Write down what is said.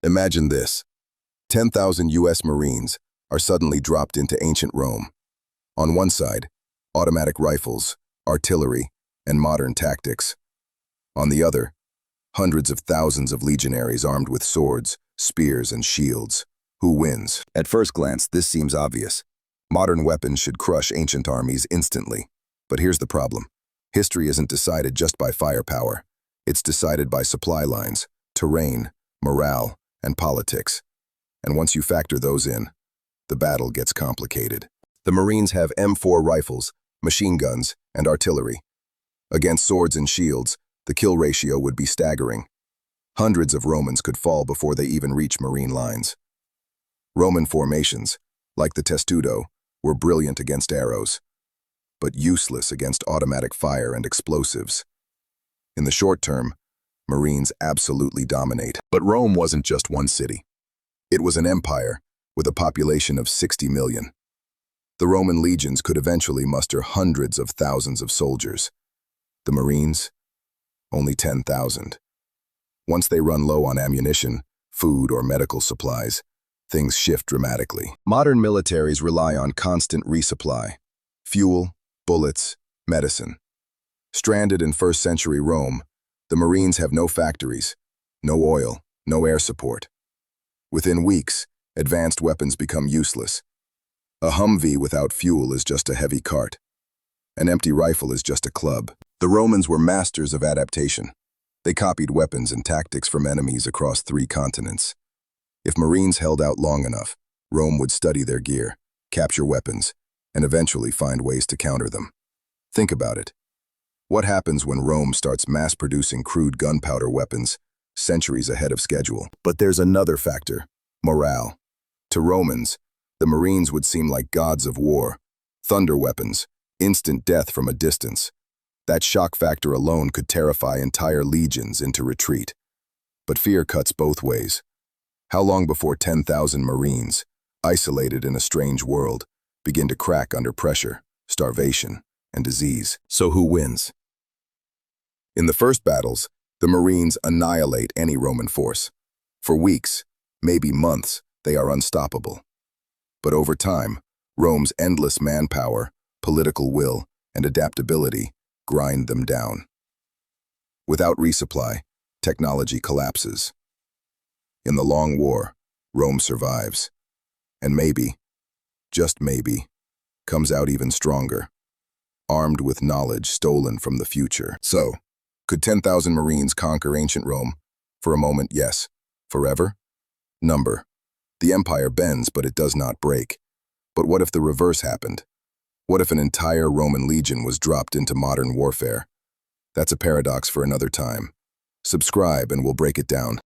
Imagine this. 10,000 US Marines are suddenly dropped into ancient Rome. On one side, automatic rifles, artillery, and modern tactics. On the other, hundreds of thousands of legionaries armed with swords, spears, and shields. Who wins? At first glance, this seems obvious. Modern weapons should crush ancient armies instantly. But here's the problem. History isn't decided just by firepower. It's decided by supply lines, terrain, morale, and politics. And once you factor those in, the battle gets complicated. The Marines have M4 rifles, machine guns, and artillery. Against swords and shields, the kill ratio would be staggering. Hundreds of Romans could fall before they even reach Marine lines. Roman formations, like the testudo, were brilliant against arrows, but useless against automatic fire and explosives. In the short term, Marines absolutely dominate. But Rome wasn't just one city. It was an empire with a population of 60 million. The Roman legions could eventually muster hundreds of thousands of soldiers. The Marines? Only 10,000. Once they run low on ammunition, food, or medical supplies, things shift dramatically. Modern militaries rely on constant resupply. Fuel, bullets, medicine. Stranded in first-century Rome, the Marines have no factories, no oil, no air support. Within weeks, advanced weapons become useless. A Humvee without fuel is just a heavy cart. An empty rifle is just a club. The Romans were masters of adaptation. They copied weapons and tactics from enemies across 3 continents. If Marines held out long enough, Rome would study their gear, capture weapons, and eventually find ways to counter them. Think about it. What happens when Rome starts mass-producing crude gunpowder weapons centuries ahead of schedule? But there's another factor: morale. To Romans, the Marines would seem like gods of war. Thunder weapons, instant death from a distance. That shock factor alone could terrify entire legions into retreat. But fear cuts both ways. How long before 10,000 Marines, isolated in a strange world, begin to crack under pressure, starvation, and disease? So who wins? In the first battles, the Marines annihilate any Roman force. For weeks, maybe months, they are unstoppable. But over time, Rome's endless manpower, political will, and adaptability grind them down. Without resupply, technology collapses. In the long war, Rome survives. And maybe, just maybe, comes out even stronger, armed with knowledge stolen from the future. So, could 10,000 Marines conquer ancient Rome? For a moment, yes. Forever? Number. The empire bends, but it does not break. But what if the reverse happened? What if an entire Roman legion was dropped into modern warfare? That's a paradox for another time. Subscribe and we'll break it down.